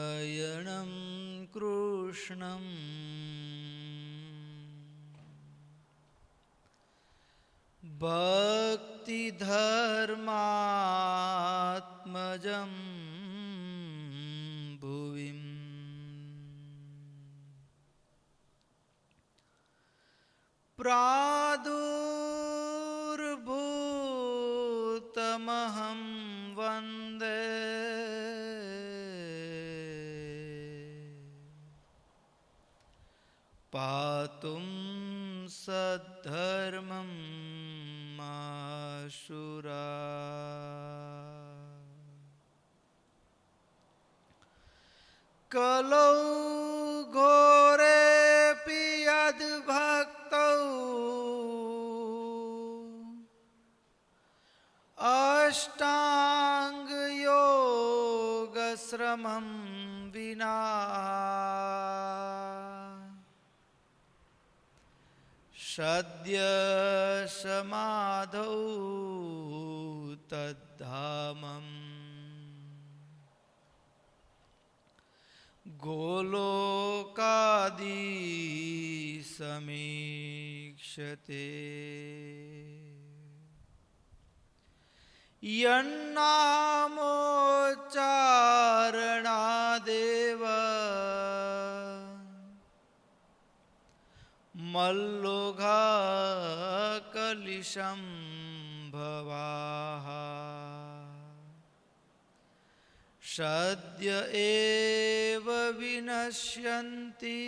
स्वामिनारायणं कृष्णं भक्तिधर्मात्मजं भुविम् प्रादुर्भूतमहं वन्दे पातुं सद्धर्मं आशुरा कलौ घोरेऽपि यद्भक्तौ अष्टाङ्गयोगश्रमं विना सद्य समाधौ तद्धामम् गोलोकादिसमीक्षते यन्नामोच्चारणादेव मल्लोघकलिशं भवाः सद्य एव विनश्यन्ति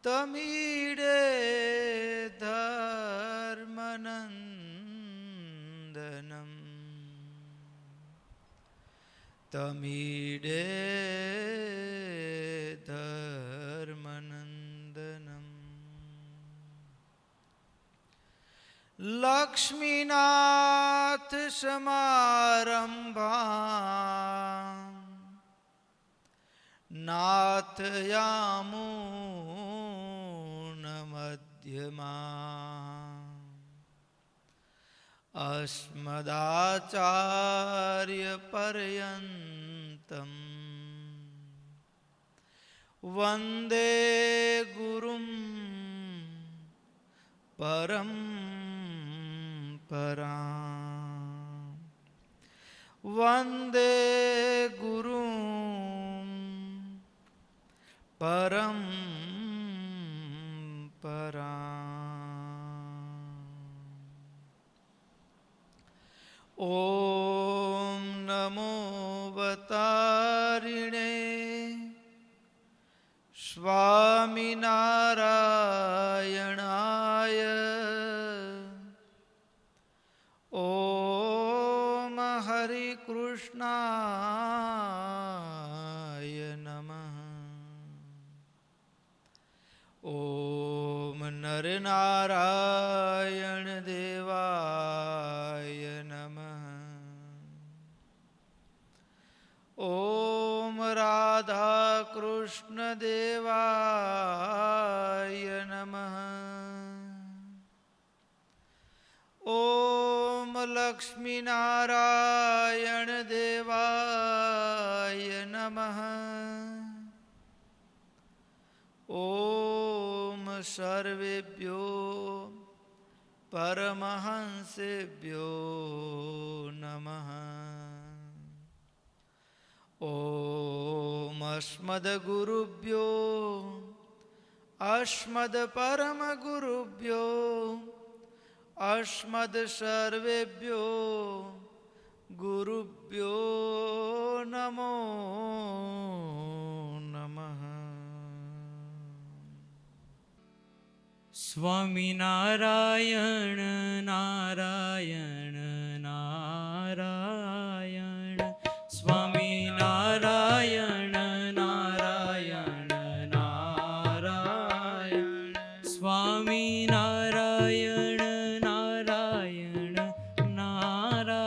तमीडे धर्मनन्दनम् तमीडे धर्मनन्दनम् लक्ष्मीनाथ समारम्भां नाथयामूनमध्यमाम् अस्मदाचार्यपर्यन्तं वन्दे गुरुं परम्पराम् वन्दे गुरुं परम्पराम्। ॐ नमो अवतारिणे स्वामिनारायणाय ॐ हरिकृष्णाय नमः। ॐ नरनारायण देवाय नमः। ॐ राधा कृष्ण देवाय नमः। ॐ लक्ष्मी नारायण देवाय नमः। ॐ सर्वेभ्यो परमहंसेभ्यो नमः। ॐ अस्मद्गुरुभ्यो अस्मद्परमगुरुभ्यो अस्मद्सर्वेभ्यो गुरुभ्यो नमो नमः। स्वामिनारायण नारायण नारायण स्वामिनारायण नारायण नारायण स्वामिनारायण नारायण नारायण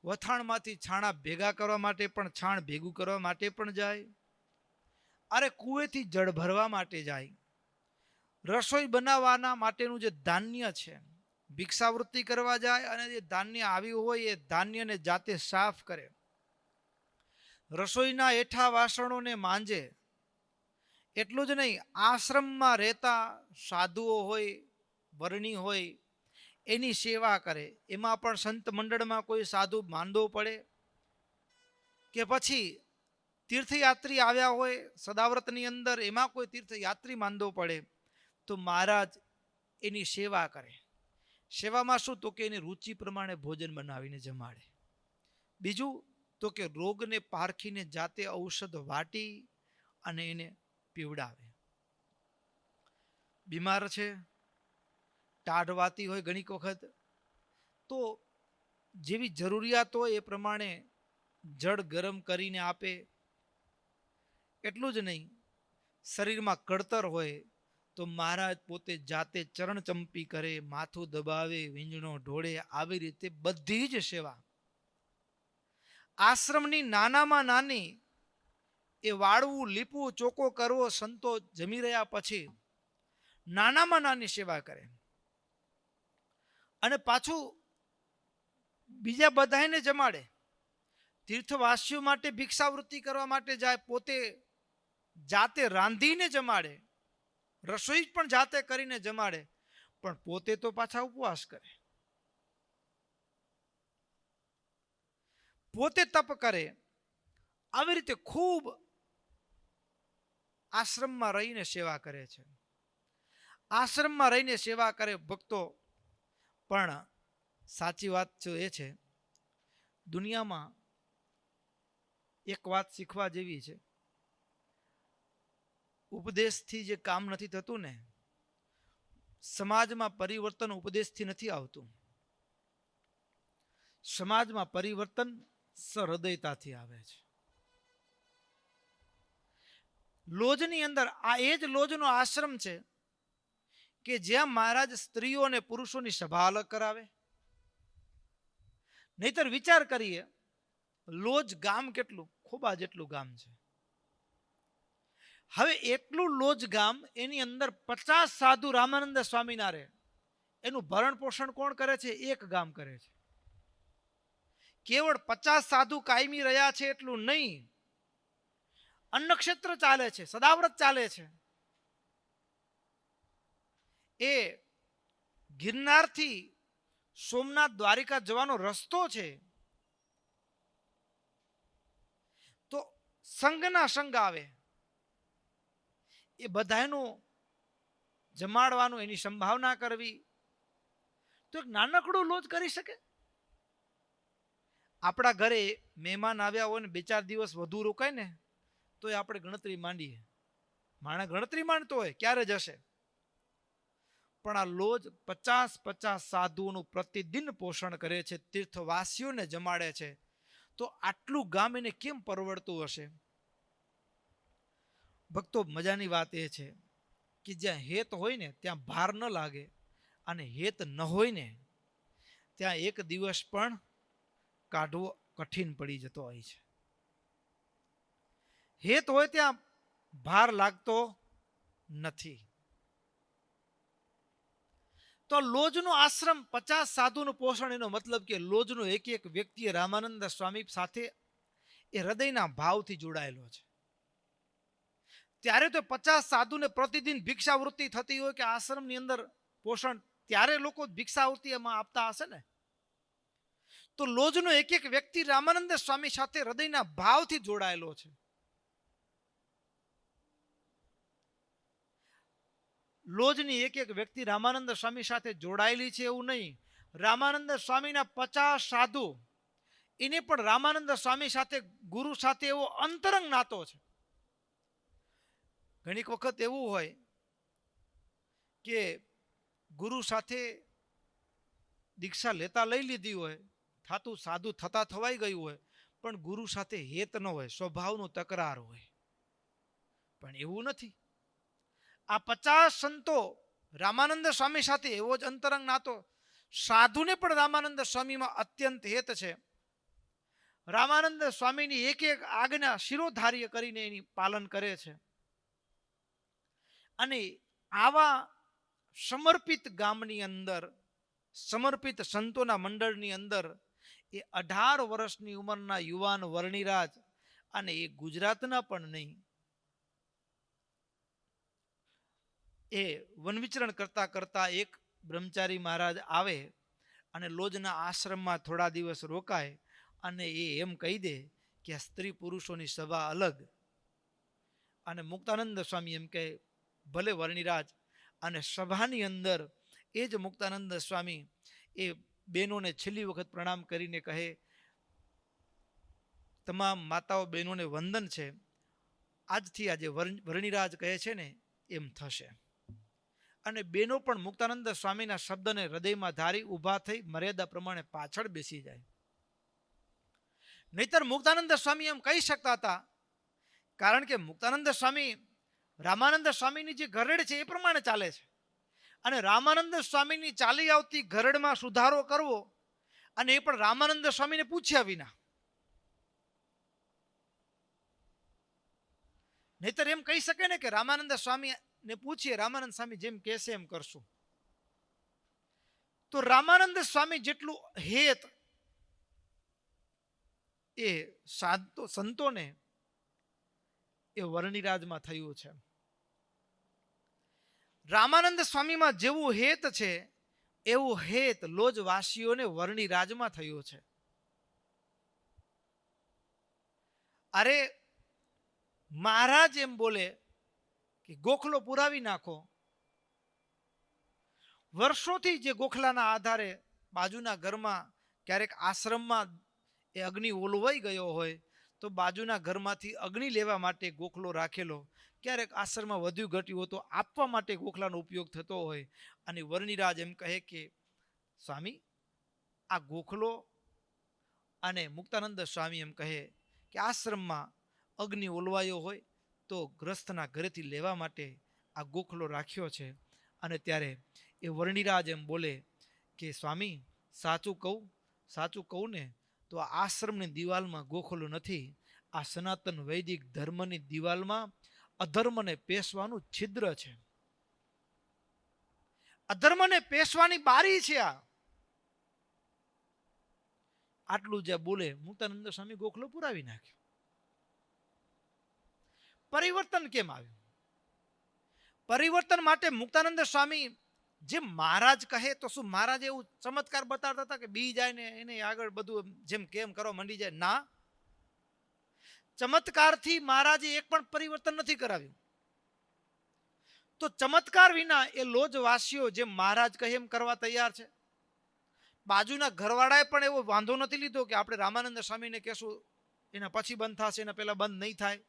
વથાણમાંથી છાણા ભેગા કરવા માટે પણ, છાણ ભેગું કરવા માટે પણ જાય. અરે કુએથી જળ ભરવા માટે જાય. રસોઈ બનાવવાના માટેનું જે ધાન્ય છે, ભિક્ષાવૃત્તિ કરવા જાય, અને જે ધાન્ય આવ્યું હોય એ ધાન્યને જાતે સાફ કરે. રસોઈના એઠા વાસણોને માંજે. એટલું જ નહીં, આશ્રમમાં રહેતા સાધુઓ હોય, વર્ણી હોય, એની સેવા કરે. એમાં પણ સંત મંડળમાં કોઈ સાધુ માંદો પડે કે પછી તીર્થયાત્રી આવ્યા હોય સદાવ્રતની અંદર, એમાં કોઈ તીર્થયાત્રી માંદો પડે તો મહારાજ એની સેવા કરે. સેવામાં શું? તો કે એની રુચિ પ્રમાણે ભોજન બનાવીને જમાડે. બીજું તો કે રોગને પારખીને જાતે ઔષધ વાટી અને એને પીવડાવે. બીમાર છે, ટાઢ વાતી હોય ઘણીક વખત, તો જેવી જરૂરિયાત હોય એ પ્રમાણે જળ ગરમ કરીને આપે. એટલું જ નહીં, શરીરમાં કળતર હોય તો મહારાજ પોતે જાતે ચરણ ચંપી કરે, માથું દબાવે, વીંજણો ઢોળે. આવી રીતે બધી જ સેવા. આશ્રમની નાનામાં નાની એ વાળવું, લીપવું, ચોખ્ખો કરવો, સંતો જમી રહ્યા પછી નાનામાં નાની સેવા કરે. અને પાછું બીજા બધાને જમાડે. તીર્થવાસીઓ માટે ભિક્ષાવૃત્તિ કરવા માટે જાય, પોતે જાતે રાંધીને જમાડે. રસોઈ પણ જાતે કરીને જમાડે, પણ પોતે તો પાછા ઉપવાસ કરે, પોતે તપ કરે. આવી રીતે ખૂબ આશ્રમમાં રહીને સેવા કરે છે. આશ્રમમાં રહીને સેવા કરે ભક્તો. પણ સાચી વાત તો એ છે, દુનિયામાં એક વાત શીખવા જેવી છે. ઉપદેશથી જે કામ નથી થતું ને, સમાજમાં પરિવર્તન ઉપદેશથી નથી આવતું. સમાજમાં પરિવર્તન સહૃદયતાથી આવે છે. લોજની અંદર આ એ જ લોજનો આશ્રમ છે કે જ્યાં મહારાજ સ્ત્રીઓ અને પુરુષોની સભા અલગ કરાવે. નહીતર વિચાર કરીએ, લોજ ગામ કેટલું, ખોબા જેટલું ગામ છે. હવે એટલું લોજ ગામ, એની અંદર 50 સાધુ રામાનંદ સ્વામીના રહે. એનું ભરણ પોષણ કોણ કરે છે? એક ગામ કરે છે. કેવળ 50 સાધુ કાયમી રહ્યા છે એટલું નહીં, અન્નક્ષેત્ર ચાલે છે, સદાવ્રત ચાલે છે. એ ગિરનારથી સોમનાથ દ્વારિકા જવાનો રસ્તો છે. તો સંઘના સંઘ આવે, એ બધાનું જમાડવાનું, એની સંભાવના કરવી. તો એક નાનકડું લોજ કરી શકે. આપણા ઘરે મહેમાન આવ્યા હોય ને 2-4 દિવસ વધુ રોકાય ને, તો એ આપણે ગણતરી માંડીએ. માણસ ગણતરી માંડતો હોય ક્યારે જશે. પણ આ લોજ 50 સાધુઓનું પ્રતિદિન પોષણ કરે છે, તીર્થવાસીઓને જમાડે છે. તો આટલું ગામ એને કેમ પરવડતું હશે? ભક્તો, મજાની વાત એ છે કે જ્યાં હેત હોય ને ત્યાં ભાર ન લાગે, અને હેત ન હોય ને ત્યાં એક દિવસ પણ કાઢવો કઠિન પડી જતો હોય છે. હેત હોય ત્યાં ભાર લાગતો નથી. તો લોજનો આશ્રમ 50 સાધુનું પોષણ, એનો મતલબ કે લોજનો એક એક વ્યક્તિ રામાનંદ સ્વામી સાથે એ હૃદયના ભાવથી જોડાયેલો છે. ત્યારે તો 50 સાધુને પ્રતિદિન ભિક્ષાવૃત્તિ થતી હોય કે આશ્રમની અંદર પોષણ, ત્યારે લોકો ભિક્ષાવૃત્તિ એમાં આપતા હશે ને. તો લોજનો એક એક વ્યક્તિ રામાનંદ સ્વામી સાથે હૃદયના ભાવથી જોડાયેલો છે. લોજની એક એક વ્યક્તિ રામાનંદ સ્વામી સાથે જોડાયેલી છે એવું નહીં. રામાનંદ સ્વામીના 50 સાધુ, એને પણ રામાનંદ સ્વામી સાથે, ગુરુ સાથે એવો અંતરંગ નાતો છે. ઘણીક વખત એવું હોય કે ગુરુ સાથે દીક્ષા લેતા લઈ લીધી હોય, થાતું સાધુ થતા થવાઈ ગયું હોય, પણ ગુરુ સાથે હેત ન હોય, સ્વભાવનું તકરાર હોય. પણ એવું નથી. આ 50 સંતો રામાનંદ સ્વામી સાથે એવો જ અંતરંગ નાતો. સાધુને પણ રામાનંદ સ્વામીમાં અત્યંત હેત છે. રામાનંદ સ્વામીની એક એક આજ્ઞા શિરોધાર્ય કરીને એની પાલન કરે છે. અને આવા સમર્પિત ગામની અંદર, સમર્પિત સંતોના મંડળની અંદર એ 18 વર્ષની ઉંમરના યુવાન વર્ણિરાજ, અને એ ગુજરાતના પણ નહીં, એ વનવિચરણ કરતા કરતા એક બ્રહ્મચારી મહારાજ આવે અને લોજના આશ્રમમાં થોડા દિવસ રોકાય અને એ એમ કહી દે કે આ સ્ત્રી પુરુષોની સભા અલગ. અને મુક્તાનંદ સ્વામી એમ કહે ભલે વર્ણિરાજ. અને સભાની અંદર એ જ મુક્તાનંદ સ્વામી એ બહેનોને છેલ્લી વખત પ્રણામ કરીને કહે, તમામ માતાઓ બહેનોને વંદન છે, આજથી આજે વર્ણિરાજ કહે છે ને એમ થશે. અને બેનો પણ મુક્તાનંદ સ્વામીના શબ્દને હૃદયમાં ધારી ઊભા થઈ મર્યાદા પ્રમાણે પાછળ બેસી જાય. નહીતર મુક્તાનંદ સ્વામી એમ કહી શકતા હતા, કારણ કે મુક્તાનંદ સ્વામી રામાનંદ સ્વામીની જે ઘરેડ છે એ પ્રમાણે ચાલે છે. અને રામાનંદ સ્વામીની ચાલી આવતી ઘરેડમાં સુધારો કરવો, અને એ પણ રામાનંદ સ્વામીને પૂછ્યા વિના. નહીતર એમ કહી શકે ને કે રામાનંદ સ્વામી ને પૂછીએ, રામાનંદ સ્વામી જેમ કહેશે એમ કરશું. તો રામાનંદ સ્વામી જેટલું હેત એ સંતોને એ વર્ણિરાજમાં થયું છે. રામાનંદ સ્વામીમાં જેવું હેત છે એવું હેત લોજવાસીઓને વર્ણિરાજમાં થયું છે. અરે મહારાજ એમ બોલે કે ગોખલો પુરાવી નાખો. વર્ષોથી જે ગોખલાના આધારે બાજુના ઘરમાં ક્યારેક આશ્રમમાં એ અગ્નિ ઓલવાઈ ગયો હોય તો બાજુના ઘરમાંથી અગ્નિ લેવા માટે ગોખલો રાખેલો, ક્યારેક આશ્રમમાં વધુ ઘટ્યું તો આપવા માટે ગોખલાનો ઉપયોગ થતો હોય. અને વર્ણિરાજ એમ કહે કે સ્વામી આ ગોખલો, અને મુક્તાનંદ સ્વામી એમ કહે કે આશ્રમમાં અગ્નિ ઓલવાયો હોય તો ગ્રસ્તના ઘરેથી લેવા માટે આ ગોખલો રાખ્યો છે. અને ત્યારે એ વર્ણિરાજ એમ બોલે કે સ્વામી સાચું કહું ને તો આ આશ્રમની દિવાલમાં ગોખલો નથી, આ સનાતન વૈદિક ધર્મની દિવાલમાં અધર્મને પેશવાનું છિદ્ર છે, અધર્મને પેશવાની બારી છે આ. આટલું જે બોલે મુક્તાનંદ સ્વામી ગોખલો પુરાવી નાખ્યો. પરિવર્તન કેમ આવ્યું? પરિવર્તન માટે મુક્તાનંદ સ્વામી જે મહારાજ કહે તો શું મહારાજ એવું ચમત્કાર બતાવતા હતા કે બી જાય ને એને આગળ બધું જેમ કેમ કરવા માંડી જાય? ના, ચમત્કારથી મહારાજે એક પણ પરિવર્તન નથી કરાવ્યું. તો ચમત્કાર વિના એ લોજવાસીઓ જેમ મહારાજ કહે એમ કરવા તૈયાર છે. બાજુના ઘરવાળાએ પણ એવો વાંધો નથી લીધો કે આપણે રામાનંદ સ્વામીને કહેશું એના પછી બંધ થશે, એના પહેલા બંધ નહીં થાય.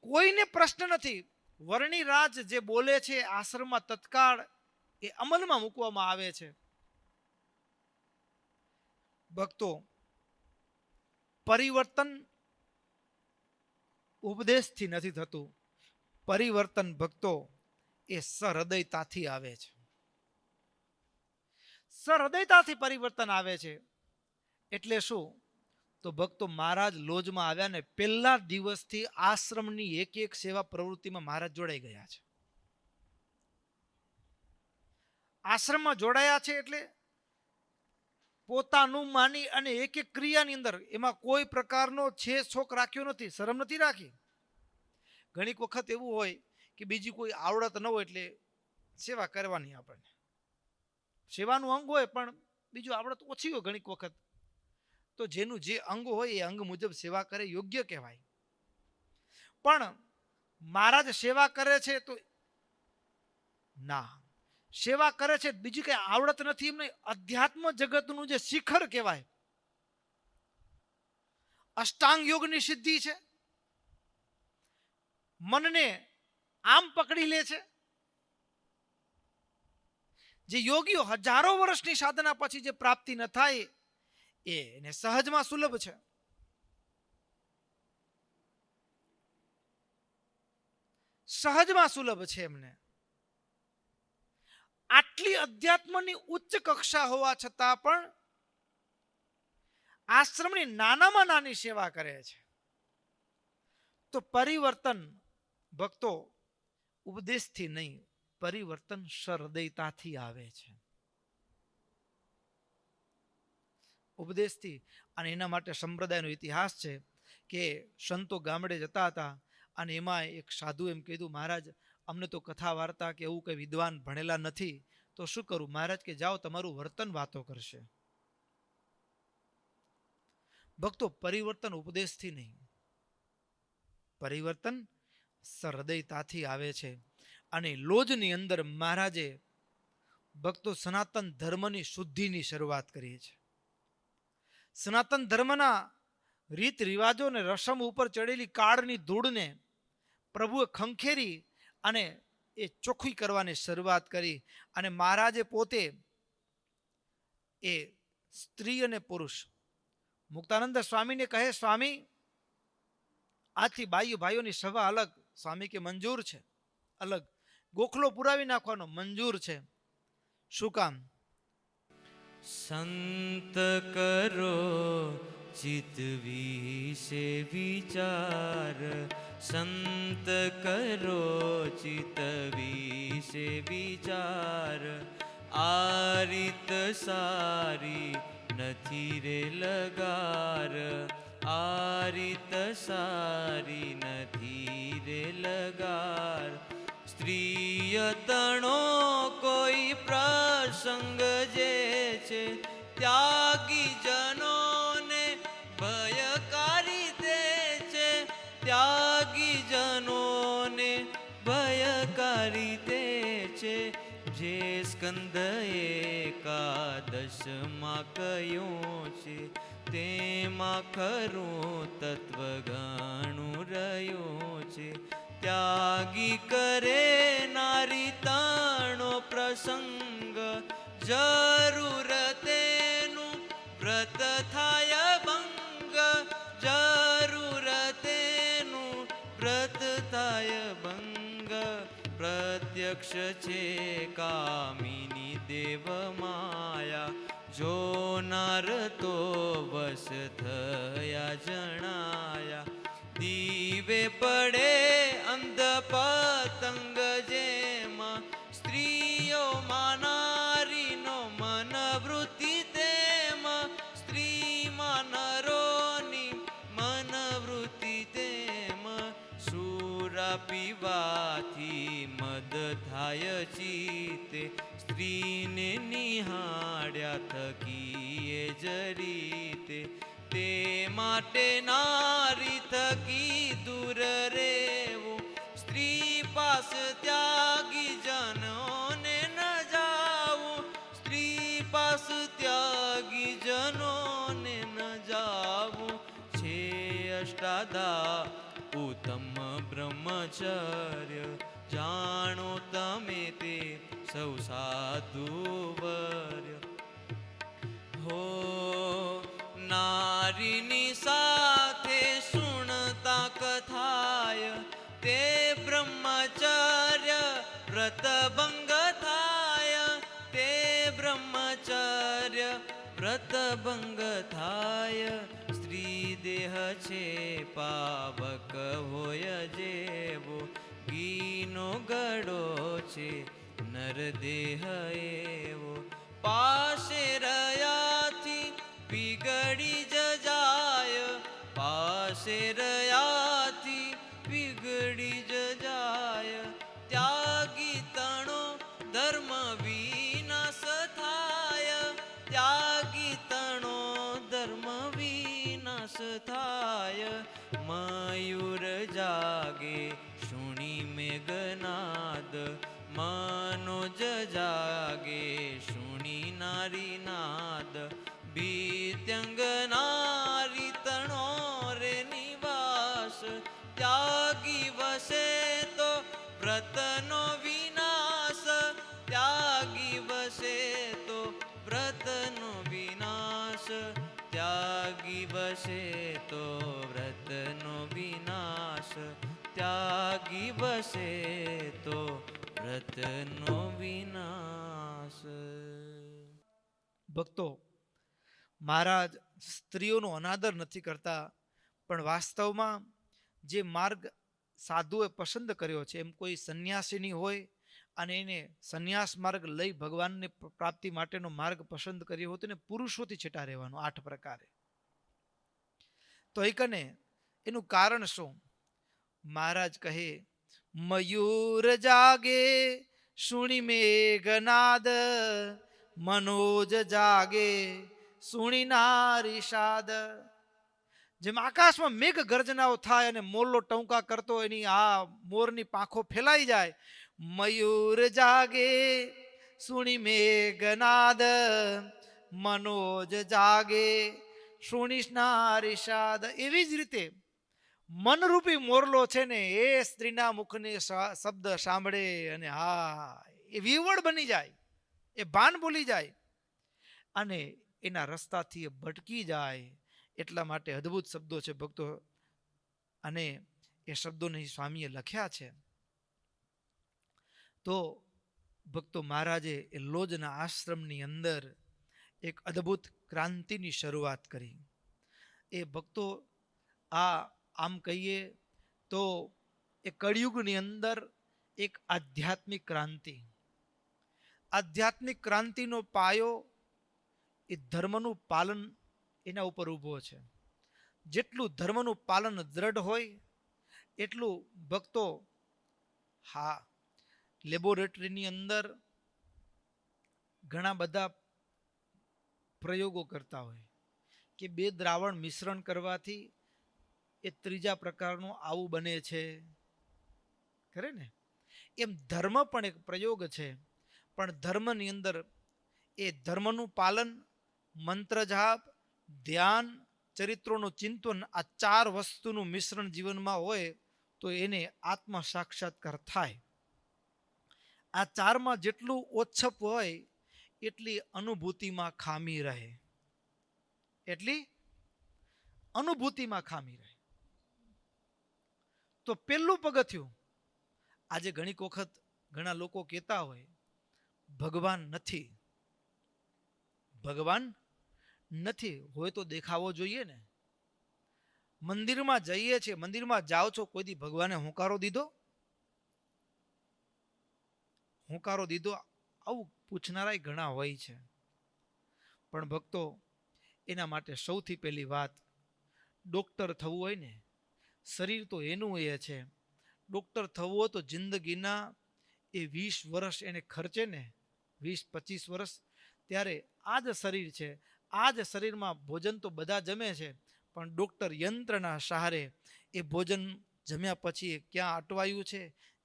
કોઈને પ્રશ્ન નથી. વર્ણિરાજ જે બોલે છે આશ્રમમાં તત્કાળ એ અમલમાં મૂકવામાં આવે છે. ભક્તો, પરિવર્તન ઉપદેશથી નથી થતું. પરિવર્તન ભક્તો એ સહૃદયતાથી આવે છે. સહૃદયતાથી પરિવર્તન આવે છે. એટલે શું? તો ભક્તો મહારાજ લોજમાં આવ્યા ને પહેલા દિવસથી આશ્રમની એક એક સેવા પ્રવૃત્તિમાં મહારાજ જોડાઈ ગયા છે. આશ્રમમાં જોડાયા છે એટલે પોતાનું માની અને એક એક ક્રિયાની અંદર એમાં કોઈ પ્રકારનો છેછોક રાખ્યો નથી, શરમ નથી રાખી. ઘણીક વખત એવું હોય કે બીજી કોઈ આવડત ન હોય એટલે સેવા કરવાની, આપણને સેવાનું અંગ હોય પણ બીજું આવડત ઓછી હોય ઘણીક વખત, તો જેનું જે અંગ હોય એ અંગ મુજબ સેવા કરે યોગ્ય કહેવાય. પણ મહારાજ સેવા કરે છે તો ના, સેવા કરે છે બીજી કઈ આવડત નથી એમને. અધ્યાત્મ જગતનું જે શિખર કહેવાય, અષ્ટાંગ યોગની સિદ્ધિ છે, મનને આમ પકડી લે છે. જે યોગીઓ હજારો વર્ષની સાધના પછી જે પ્રાપ્તિ ન થાય એને સહજમાં સુલભ છે. સહજમાં સુલભ છે એમને. આટલી અધ્યાત્મની ઉચ્ચ કક્ષા હોવા છતાં પણ આશ્રમની નાનામાં નાની સેવા કરે છે. તો પરિવર્તન ભક્તો ઉપદેશથી નહીં, પરિવર્તન સહૃદયતાથી આવે છે, ઉપદેશથી. અને એના માટે સંપ્રદાયનો ઇતિહાસ છે કે સંતો ગામડે જતા હતા અને એમાં એક સાધુ એમ કીધું, મહારાજ અમને તો કથા વાર્તા કે એવું કંઈ વિદ્વાન ભણેલા નથી, તો શું કરું? મહારાજ કે જાઓ, તમારું વર્તન વાતો કરશે. ભક્તો પરિવર્તન ઉપદેશથી નહીં, પરિવર્તન સહૃદયતાથી આવે છે. અને લોજની અંદર મહારાજે ભક્તો સનાતન ધર્મની શુદ્ધિની શરૂઆત કરી છે. સનાતન ધર્મના રીત રિવાજો અને રસમ ઉપર ચડેલી કાળની ધૂળને પ્રભુએ ખંખેરી અને એ ચોખ્ખી કરવાની શરૂઆત કરી. અને મહારાજે પોતે એ સ્ત્રી અને પુરુષ મુક્તાનંદ સ્વામીને કહે, સ્વામી આથી બાઈ ભાઈઓની સભા અલગ. સ્વામી કે મંજૂર છે, અલગ. ગોખલો પુરાવી નાખવાનો મંજૂર છે. શું કામ? સંત કરો ચિત વિશે વિચાર, સંત કરો ચિત વિશે વિચાર. આ રીત સારી નથી રે લગાર, આ રીત સારી નથી રે લગાર. સ્ત્રીય તણો કોઈ પ્રસંગ જે છે, ત્યાગી જનોને ભયકારી દે છે, ત્યાગી જનોને ભયકારી દે છે. જે સ્કંદ એકાદશમાં કયો છે, તેમાં ખરું તત્વ ઘણું રહ્યું છે. ત્યાગી કરે નારી તાણો પ્રસંગ, જરૂર તેનું વ્રત થાય ભંગ, જરૂર તેનું વ્રત થાય ભંગ. પ્રત્યક્ષ છે કામિની દેવ માયા, જોનાર તો વશ થયા જણાયા. દીવે પડે અંધ પતંગ જેમાં, સ્ત્રીઓમાં નારીનો મન વૃત્તિ તેમાં, સ્ત્રીમાં નરોની મન વૃત્તિ તેમાં. સુરા પીવાથી મદ થાય ચિત્તે, સ્ત્રીને નિહાળ્યા થકી એ જ રીતે. તે માટે નારી થકી દૂર રહેવું, સ્ત્રી પાસ ત્યાગી જનોને ન જાવું, સ્ત્રી પાસ ત્યાગી જનોને ન જાવું. છે અષ્ટાદા ઉત્તમ બ્રહ્મચર્ય, જાણો તમે તે સૌ સાધુવર્ય. હો નારીની સાથે સુણતા કથાય, તે બ્રહ્મચર્ય વ્રત ભંગ થાય, તે બ્રહ્મચર્ય વ્રત ભંગ થાય. સ્ત્રી દેહ છે પાવક હોય જેવો, ઘીનો ગળો છે નર દેહ એવો. પાસે રયાથી બિગડી જ જાય, પાસે રયાથી બિગડી જ જાય. ત્યાગી તણો ધર્મ વિનાશ થાય, ત્યાગી તણો ધર્મ વિનાશ થાય. મયુર જાગે શુણી મેઘનાદ, મનોજ જાગે શુણી નારી નાદ. ભીત્યંગ નારી તણો રે નિવાસ, ત્યાગી વસે તો વ્રતનો વિનાશ, ત્યાગી વસે તો વ્રતનો વિનાશ, ત્યાગી વસે તો વ્રતનો વિનાશ, ત્યાગી વસે તો વ્રતનો વિનાશ. ભક્તો, મહારાજ સ્ત્રીઓનો અનાદર નથી કરતા, પણ વાસ્તવમાં જે માર્ગ સાધુએ પસંદ કર્યો છે, એમ કોઈ સંન્યાસીની હોય અને એને સંન્યાસ માર્ગ લઈ ભગવાનની પ્રાપ્તિ માટેનો માર્ગ પસંદ કર્યો હોય તો એને પુરુષોથી છેટા રહેવાનું 8 પ્રકારે. તો એ કને એનું કારણ શું? મહારાજ કહે, મયુર જાગે સુણી મેઘનાદ, મનોજ જાગે સુણી નારી શાદ. જેમ આકાશમાં મેઘ ગર્જનાઓ થાય અને મોરલો ટંકા કરતો એની આ મોરની પાંખો ફેલાઈ જાય, મયુર જાગે સુણી મેઘનાદ, મનોજ જાગે સુણી નારી શાદ. એવી જ રીતે મનરૂપી મોરલો છે ને એ સ્ત્રીના મુખની શબ્દ સાંભળે અને હા એ વિવળ બની જાય, એ ભાન ભૂલી જાય અને એના રસ્તાથી એ ભટકી જાય. એટલા માટે અદ્ભુત શબ્દો છે ભક્તો, અને એ શબ્દોને સ્વામીએ લખ્યા છે. તો ભક્તો, મહારાજે એ લોજના આશ્રમની અંદર એક અદ્ભુત ક્રાંતિની શરૂઆત કરી. એ ભક્તો, આમ કહીએ તો એ કળિયુગની અંદર એક આધ્યાત્મિક ક્રાંતિ. આધ્યાત્મિક ક્રાંતિનો પાયો એ ધર્મનું પાલન એના ઉપર ઊભો છે. જેટલું ધર્મનું પાલન દ્રઢ હોય એટલું ભક્તો, હા, લેબોરેટરીની અંદર ઘણા બધા પ્રયોગો કરતા હોય કે 2 દ્રાવણ મિશ્રણ કરવાથી એ ત્રીજા પ્રકારનું આવું બને છે, ખરે ને? એમ ધર્મ પણ એક પ્રયોગ છે, પણ ધર્મની અંદર એ ધર્મનું પાલન, મંત્ર જાપ, ધ્યાન, ચરિત્રોનું ચિંતન, આ 4 વસ્તુનું મિશ્રણ જીવનમાં હોય તો એને આત્મ સાક્ષાત્કાર થાય. આ 4માં જેટલું ઓછપ હોય એટલી અનુભૂતિમાં ખામી રહે, એટલી અનુભૂતિમાં ખામી રહે. તો પેલું પગથિયું, આજે ઘણી વખત ઘણા લોકો કહેતા હોય ભગવાન નથી. ભગવાન નથી હોય તો દેખાવો જોઈએ ને. મંદિરમાં જઈએ છીએ, મંદિરમાં જાઓ છો, કોઈ દી ભગવાને હોંકારો દીધો? હોંકારો દીધો? આવું પૂછનારાય ઘણા હોય છે. પણ ભક્તો, એના માટે સૌથી પહેલી વાત, ડોક્ટર થવું હોય ને, શરીર તો એનું એ છે. ડોક્ટર થવું હોય તો જિંદગીના એ 20 વર્ષ એને ખર્ચે ને, 20-25 વર્ષ, ત્યારે આ જ શરીર છે, આ જ શરીરમાં ભોજન તો બધા જમે છે, પણ ડોક્ટર યંત્રના સહારે એ ભોજન જમ્યા પછી ક્યાં અટવાયું છે,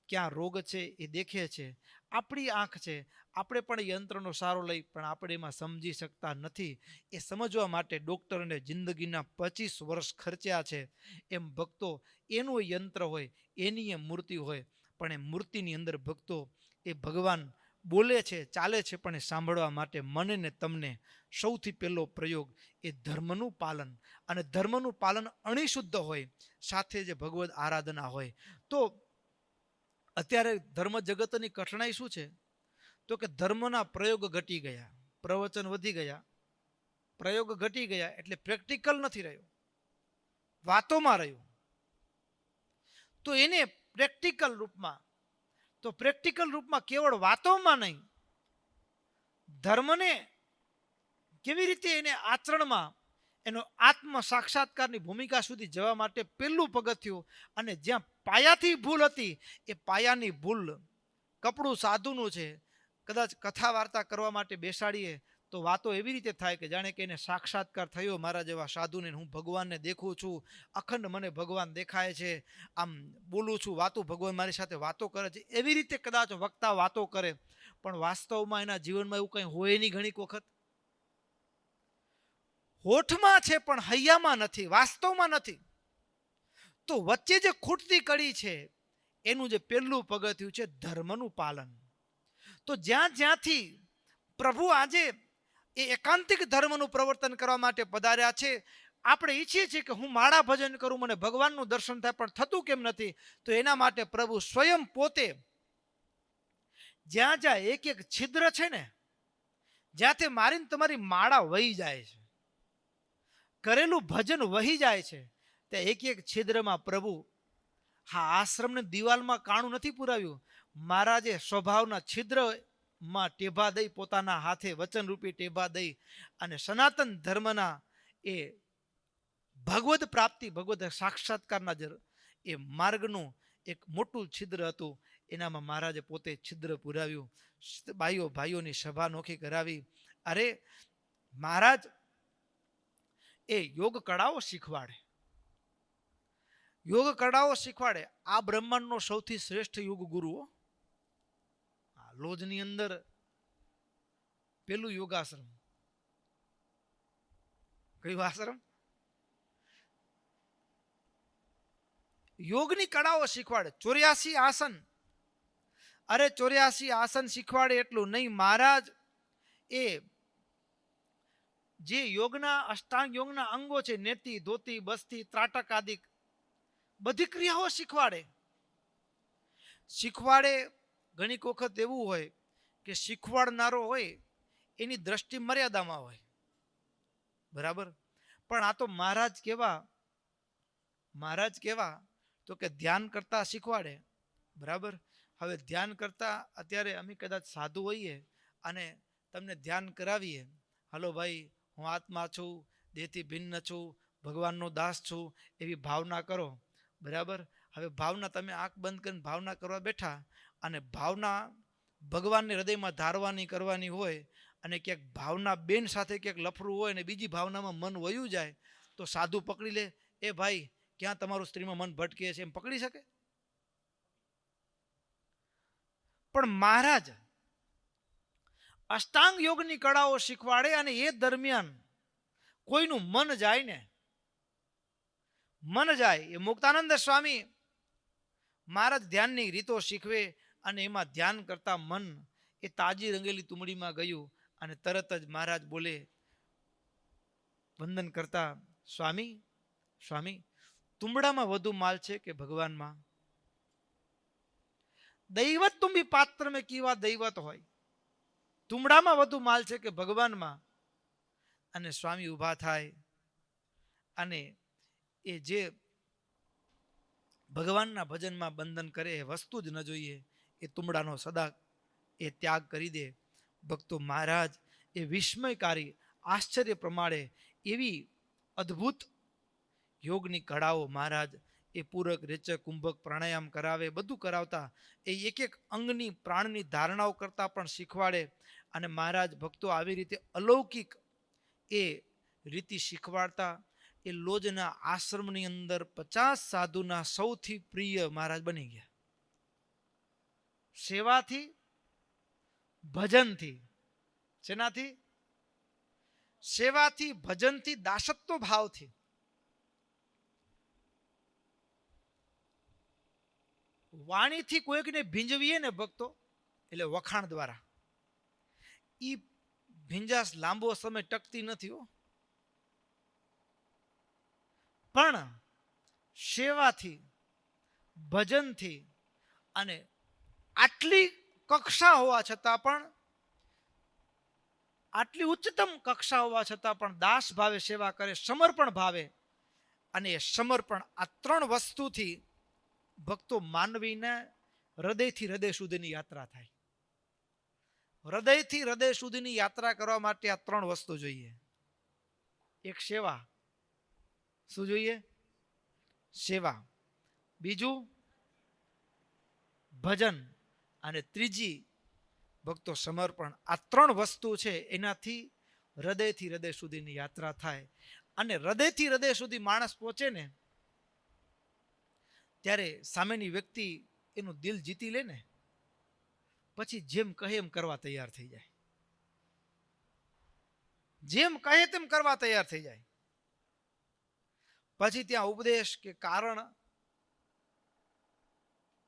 ક્યાં રોગ છે એ દેખે છે. આપણી આંખ છે, આપણે પણ યંત્રનો સહારો લઈ પણ આપણે એમાં સમજી શકતા નથી. એ સમજવા માટે ડોક્ટરને જિંદગીના 25 વર્ષ ખર્ચ્યા છે. એમ ભક્તો, એનું યંત્ર હોય, એની એ મૂર્તિ હોય, પણ એ મૂર્તિની અંદર ભક્તો એ ભગવાન બોલે છે, ચાલે છે, પણ એ સાંભળવા માટે મને ને તમને સૌથી પહેલો પ્રયોગ એ ધર્મનું પાલન. અને ધર્મનું પાલન અણિશુદ્ધ હોય, સાથે જે ભગવદ આરાધના હોય. તો અત્યારે ધર્મ જગતની કઠણાઈ શું છે? તો કે ધર્મના પ્રયોગ ઘટી ગયા, પ્રવચન વધી ગયા, પ્રયોગ ઘટી ગયા, એટલે પ્રેક્ટિકલ નથી રહ્યો, વાતોમાં રહ્યું. તો એને પ્રેક્ટિકલ રૂપમાં, તો પ્રેક્ટિકલ રૂપમાં કેવળ વાતોમાં નહીં, ધર્મને કેવી રીતે એને આચરણમાં એનો આત્મ સાક્ષાત્કારની ભૂમિકા સુધી જવા માટે પહેલું પગથિયું. અને જ્યાં પાયાથી ભૂલ હતી એ પાયાની ભૂલ કપડું સાધુનું છે. કદાચ કથા વાર્તા કરવા માટે બેસાડીએ તો વાતો એવી રીતે થાય કે જાણે કે એને સાક્ષાત્કાર થયો, મારા જેવા સાધુને, હું ભગવાનને દેખું છું, અખંડ મને ભગવાન દેખાય છે, આમ બોલું છું, વાતો ભગવાન મારી સાથે વાતો કરે છે, એવી રીતે કદાચ વક્તા વાતો કરે, પણ વાસ્તવમાં એના જીવનમાં એવું કંઈ હોય નહીં. ઘણી વખત હોઠમાં છે પણ હૈયામાં નથી, વાસ્તવમાં નથી. તો વચ્ચે જે ખૂટતી કડી છે એનું જે પહેલું પગથિયું છે ધર્મનું પાલન. તો જ્યાં જ્યાંથી પ્રભુ આજે એ એકાંતિક ધર્મનું પ્રવર્તન કરવા માટે પધાર્યા છે, આપણે ઈચ્છીએ છીએ કે હું માળા ભજન કરું, મને ભગવાનનું દર્શન થાય, પણ થતું કેમ નથી? તો એના માટે પ્રભુ સ્વયં પોતે જ્યાં જ્યાં એક એક છિદ્ર છે ને, જ્યાંથી મારીને તમારી માળા વહી જાય છે, કરેલું ભજન વહી જાય છે, ત્યાં એક એક છિદ્રમાં પ્રભુ હા આશ્રમને દિવાલમાં કાણું નથી પુરાવ્યું, મહારાજે સ્વભાવના છિદ્રમાં ટેભા દઈ, પોતાના હાથે વચનરૂપી ટેભા દઈ અને સનાતન ધર્મના એ ભગવદ પ્રાપ્તિ, ભગવદ સાક્ષાત્કારના એ માર્ગનું એક મોટું છિદ્ર હતું, એનામાં મહારાજે પોતે છિદ્ર પુરાવ્યું. ભાઈઓની સભા નોખી કરાવી. અરે મહારાજ એ યોગ કળાઓ શીખવાડે, યોગ કળાઓ શીખવાડે. આ બ્રહ્માંડનો સૌથી શ્રેષ્ઠ યોગ ગુરુ લોજની અંદર પેલું યોગાશ્રમ. કયું આશ્રમ? યોગની કળાઓ શીખવાડે. 84 આસન. અરે 84 આસન શીખવાડે એટલું નહીં, મહારાજ એ જે યોગના અષ્ટાંગ યોગના અંગો છે, નેતિ, ધોતી, બસ્તી, ત્રાટક આદિ બધી ક્રિયાઓ શીખવાડે. ઘણીક વખત એવું હોય કે શીખવાડનારો હોય એની દ્રષ્ટિ મર્યાદામાં હોય, બરાબર. પણ આ તો મહારાજ કેવા તો કે ધ્યાન કરતા શીખવાડે, બરાબર. હવે ધ્યાન કરતા અત્યારે અમે કદાચ સાધુ હોઈએ અને તમને ધ્યાન કરાવીએ, હાલો ભાઈ હું આત્મા છું, દેહથી ભિન્ન છું, ભગવાનનો દાસ છું, એવી ભાવના કરો, બરાબર. હવે ભાવના તમે આંખ બંધ કરીને ભાવના કરવા બેઠા અને ભાવના ભગવાનને હૃદયમાં ધારવાની કરવાની હોય અને ક્યાંક ભાવના બેન સાથે ક્યાંક લફરું હોય ને બીજી ભાવનામાં મન વયું જાય તો સાધુ પકડી લે, એ ભાઈ ક્યાં તમારું સ્ત્રીમાં મન ભટકે છે, એમ પકડી શકે? પણ મહારાજ અષ્ટાંગ યોગની કળાઓ શીખવાડે અને એ દરમિયાન કોઈનું મન જાય એ મુક્તાનંદ સ્વામી મહારાજ ધ્યાનની રીતો શીખવે અને એમાં ધ્યાન કરતા મન એ તાજી રંગેલી તુમડીમાં ગયું અને તરત જ મહારાજ બોલે વંદન કરતા, સ્વામી તુંબડામાં વધુ માલ છે કે ભગવાનમાં? દૈવત તુંબી પાત્ર મેં કીવા દૈવત હોય, તુંબડામાં વધુ માલ છે કે ભગવાનમાં? અને સ્વામી ઊભા થાય અને એ જે ભગવાનના ભજનમાં બંધન કરે એ વસ્તુ જ ન જોઈએ, એ તુંબડાનો સદા એ ત્યાગ કરી દે. ભક્તો મહારાજ એ વિસ્મયકારી આશ્ચર્ય પ્રમાણે એવી અદ્ભુત યોગની કળાઓ મહારાજ એ પૂરક, રેચક, કુંભક, પ્રાણાયામ કરાવે, બધું કરાવતા એ એક એક અંગની પ્રાણની ધારણાઓ કરતા પણ શીખવાડે. અને મહારાજ ભક્તો આવી રીતે અલૌકિક એ રીતિ શીખવાડતા. એ લોજના આશ્રમની અંદર 50 સાધુના સૌથી પ્રિય મહારાજ બની ગયા. સેવાથી, ભજનથી. શેનાથી? સેવાથી, ભજનથી, દાસત્વ ભાવથી. વાણીથી કોઈકને ભીંજવીએ ને ભક્તો, એટલે વખાણ દ્વારા ઈ ભીંજાસ લાંબો સમય ટકતી નથી હો. પણ સેવાથી, ભજનથી અને આટલી કક્ષા હોવા છતાં પણ, આટલી ઉચ્ચતમ કક્ષા હોવા છતાં પણ દાસ ભાવે સેવા કરે, સમર્પણ ભાવે. અને એ સમર્પણ આ 3 વસ્તુથી ભક્તો માનવીને હૃદયથી હૃદય સુધીની યાત્રા થાય. હૃદયથી હૃદય સુધીની યાત્રા કરવા માટે આ 3 વસ્તુ જોઈએ. એક સેવા. શું જોઈએ? સેવા. બીજું ભજન. અને ત્રીજી ભક્તો સમર્પણ. આ 3 વસ્તુ છે, એનાથી હૃદયથી હૃદય સુધીની યાત્રા થાય. અને હૃદયથી હૃદય સુધી માણસ પહોંચે ને ત્યારે સામેની વ્યક્તિ એનું દિલ જીતી લે ને પછી જેમ કહે એમ કરવા તૈયાર થઈ જાય. જેમ કહે તેમ કરવા તૈયાર થઈ જાય. પછી ત્યાં ઉપદેશ કે કારણ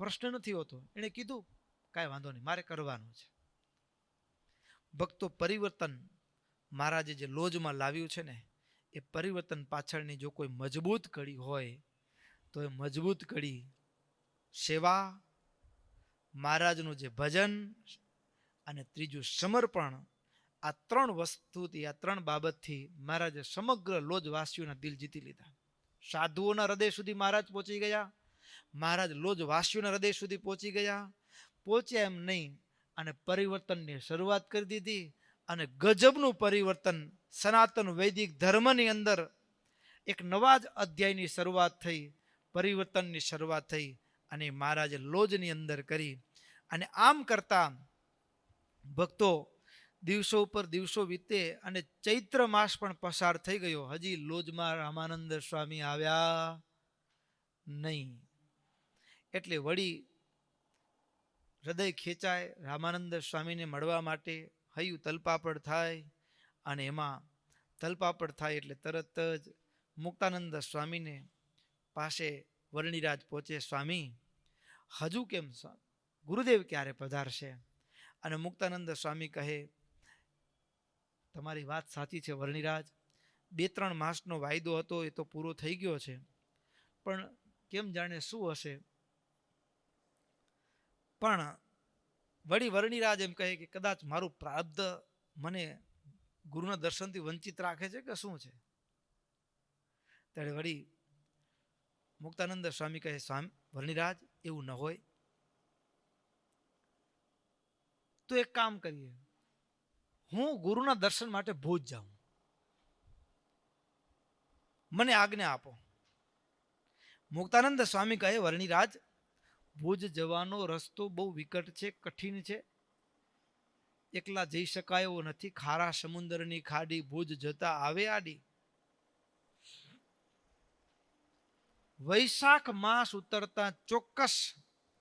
પ્રશ્ન નથી હોતો. એને કીધું કાંઈ વાંધો નહીં, મારે કરવાનું છે. ભક્તો પરિવર્તન મહારાજે જે લોજમાં લાવ્યું છે ને, એ પરિવર્તન પાછળની જો કોઈ મજબૂત કડી હોય તો એ મજબૂત કડી સેવા, મહારાજનું જે ભજન અને ત્રીજું સમર્પણ આ ત્રણ વસ્તુથી, આ ત્રણ બાબતથી મહારાજે સમગ્ર લોજવાસીઓના દિલ જીતી લીધા. સાધુઓના હૃદય સુધી મહારાજ પહોંચી ગયા, મહારાજ લોજવાસીઓના હૃદય સુધી પહોંચી ગયા. પહોંચ્યા એમ નહીં અને પરિવર્તનની શરૂઆત કરી દીધી. અને ગજબનું પરિવર્તન સનાતન વૈદિક ધર્મની અંદર એક નવા જ અધ્યાયની શરૂઆત થઈ, પરિવર્તનની શરૂઆત થઈ અને મહારાજે લોજની અંદર કરી. અને આમ કરતા ભક્તો દિવસો ઉપર દિવસો વીતે અને ચૈત્ર માસ પણ પસાર થઈ ગયો. હજી લોજમાં રામાનંદ સ્વામી આવ્યા નહીં. એટલે વળી હૃદય ખેંચાય રામાનંદ સ્વામીને મળવા માટે. હૈયું તલપાપડ થાય અને એમાં તલપાપડ થાય એટલે તરત જ મુક્તાનંદ સ્વામીને પાસે વર્ણિરાજ પહોંચે. સ્વામી હજુ કેમ, ગુરુદેવ ક્યારે પધારશે? અને મુક્તાનંદ સ્વામી કહે, તમારી વાત સાચી છે વર્ણિરાજ, 2-3 માસનો વાયદો હતો એ તો પૂરો થઈ ગયો છે, પણ કેમ જાણે શું હશે. પણ વળી વર્ણિરાજ એમ કહે કે કદાચ મારું પ્રારબ્ધ મને ગુરુના દર્શનથી વંચિત રાખે છે કે શું છે. ત્યારે વળી મુક્તાનંદ સ્વામી કહે, સ્વામી વર્ણિરાજ એવું ન હોય તો એક કામ કરીએ, હું ગુરુના દર્શન માટે ભુજ જાઉં, મને આજ્ઞા આપો. મુક્તાનંદ સ્વામી કહે, વર્ણિરાજ ભુજ જવાનો રસ્તો બહુ વિકટ છે, કઠિન છે, એકલા જઈ શકાય એવો નથી. ખારા સમુદ્રની ખાડી ભુજ જતા આવે આડી. વૈશાખ માસ ઉતરતા ચોક્કસ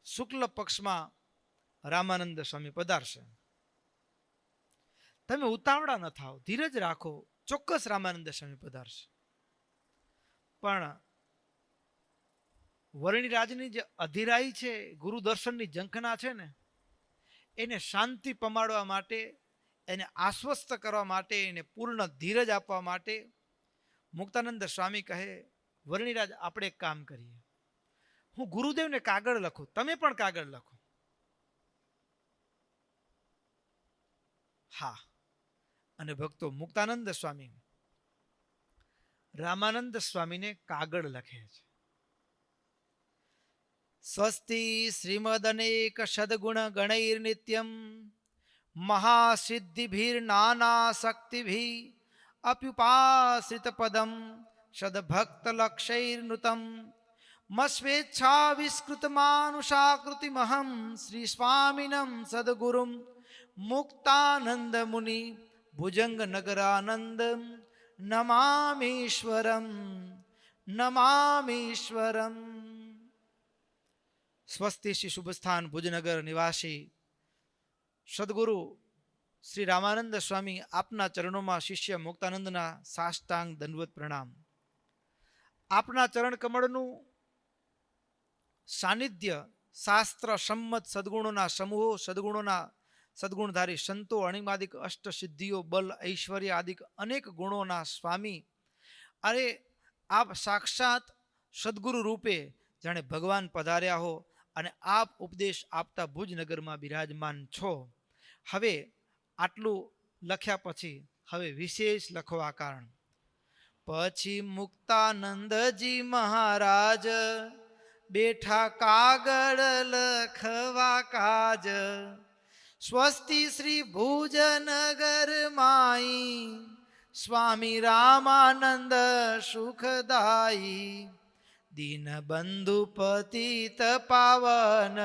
શુક્લ પક્ષમાં રામાનંદ સ્વામી પધારશે. તમે ઉતાવળા ન થાઓ, ધીરજ રાખો, ચોક્કસ રામાનંદ સ્વામી પધારશે. પણ વર્ણિરાજની જે અધિરાઈ છે, ગુરુ દર્શનની ઝંખના છે ને, એને શાંતિ પમાડવા માટે, એને આશ્વસ્ત કરવા માટે, એને પૂર્ણ ધીરજ આપવા માટે મુક્તાનંદ સ્વામી કહે, વર્ણિરાજ આપણે એક કામ કરીએ, હું ગુરુદેવને કાગળ લખું, તમે પણ કાગળ લખો. હા. અને ભક્તો મુક્તાનંદ સ્વામી રામાનંદ સ્વામીને કાગળ લખે છે. સ્વસ્તિ શ્રીમદનેક સદગુણ ગણૈર નિત્યમ મહાસિદ્ધિભીર નાના શક્તિભી અપ્યુપાસિત પદમ સદભક્ત લક્ષૈર્નુતમ મસ્વેચ્છા વિસ્કૃત માનુષાકૃતિમહં શ્રી સ્વામિનમ સદગુરુમ મુક્તાનંદ મુનિ ભુજંગ નગરાનંદ નમામીશ્વરમ નમામીશ્વરમ. સ્વસ્તિ શ્રી શુભસ્થાન ભુજનગર નિવાસી સદગુરુ શ્રી રામાનંદ સ્વામી આપના ચરણોમાં શિષ્ય મુક્તાનંદના સાષ્ટાંગ દંડવત પ્રણામ. આપના ચરણ કમળનું સાનિધ્ય, શાસ્ત્ર સંમત સદગુણોના સમૂહો, સદગુણધારી સંતો, અણિમાદિક અષ્ટ સિદ્ધિઓ, બલ ઐશ્વર્ય આદિક અનેક ગુણોના સ્વામી, અરે આપ સાક્ષાત સદગુરુ રૂપે જાણે ભગવાન પધાર્યા હો અને આપ ઉપદેશ આપતા ભુજનગરમાં બિરાજમાન છો. હવે આટલું લખ્યા પછી હવે વિશેષ લખવા કારણ. પછી મુક્તાનંદજી મહારાજ બેઠા કાગળ લખવા કાજ. સ્વસ્તિ શ્રી ભુજનગર માઈ સ્વામી રામાનંદ સુખદાયી. દીનબંધુ પતિત પાવન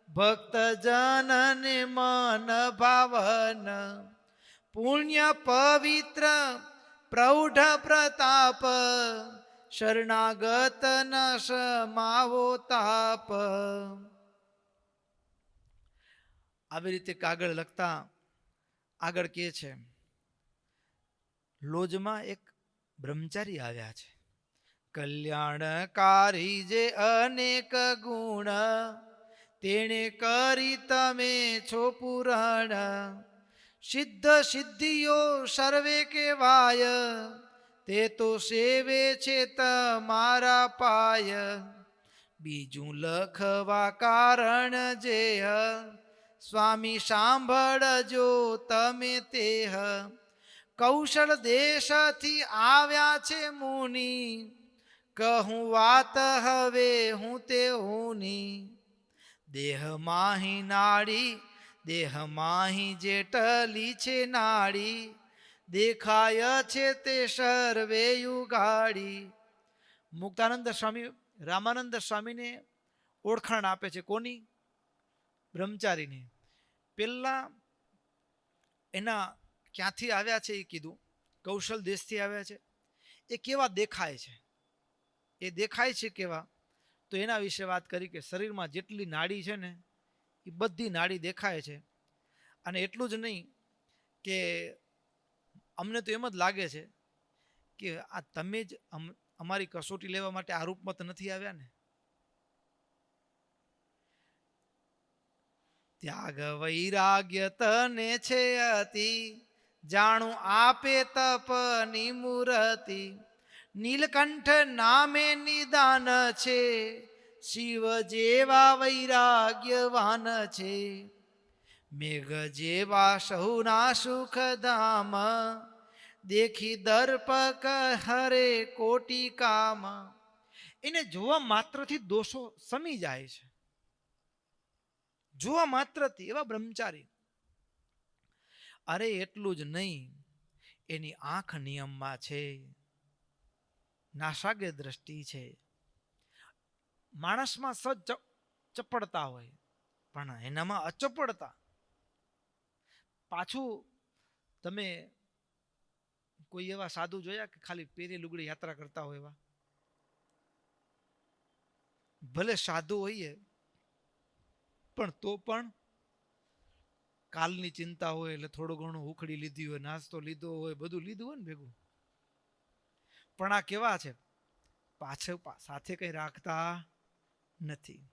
ભક્ત જનને મન ભાવન. પુણ્ય પવિત્ર પ્રૌઢ પ્રતાપ શરણાગત ન સમાવો તાપ. આવી રીતે કાગળ લખતા આગળ કહે છે, લોજમાં એક બ્રહ્મચારી આવ્યા છે, કલ્યાણકારી જે અનેક ગુણ તેણે કરી તમે છો પુરાણ. સિદ્ધ સિદ્ધિઓ સર્વે કેવાય તે તો સેવે છે તમારા પાય. બીજું લખવા કારણ જે સ્વામી સાંભળજો તમે તેહ, કૌશલ દેશથી આવ્યા છે મુનિ, કહું વાત હવે હું તે હુની. દેહ માહી નાડી, દેહ માહી જેટલી છે નાડી, દેખાય છે તે સર્વે યુગાડી. મુક્તાનંદ સ્વામી રામાનંદ સ્વામીને ઓળખાણ આપે છે કોની? બ્રહ્મચારીને. પેલા એના ક્યાંથી આવ્યા છે એ કીધું, કૌશલ દેશથી આવ્યા છે. એ કેવા દેખાય છે, એ દેખાય છે કેવા, તો એના વિશે વાત કરી કે શરીરમાં જેટલી નાડી છે ને એ બધી નાડી દેખાય છે. અને એટલું જ નહીં કે અમને તો એમ જ લાગે છે કે આ તમે જ અમારી કસોટી લેવા માટે આ રૂપમાં તો નથી આવ્યા ને. ત્યાગ વૈરાગ્ય તને છે અતિ, જાણું આપે તપની મૂર્તિ. નીલકંઠ નામે નિદાન છે, શિવ જેવા વૈરાગ્યવાન છે. મેઘ જેવા સહુના સુખધામ, દેખી દર્પક હરે કોટી કામ. એને જોવા માત્રથી દોષો સમી જાય છે, જોવા માત્રથી. એવા બ્રહ્મચારી. અરે એટલું જ નહીં, એની આંખ નિયમમાં છે, નાસાગ્ય દ્રષ્ટિ છે. માણસમાં સજ ચપળતા હોય પણ એનામાં અચપળતા. પાછું તમે કોઈ એવા સાધુ જોયા કે ખાલી પેરી લુગડી યાત્રા કરતા હોય? એવા ભલે સાધુ હોઈએ પણ તો પણ કાલની ચિંતા હોય, એટલે થોડું ઘણું ઉખડી લીધી હોય, નાસ્તો લીધો હોય, બધું લીધું હોય ને ભેગું. પણ આ કેવા છે, પાછળ સાથે કઈ રાખતા નથી.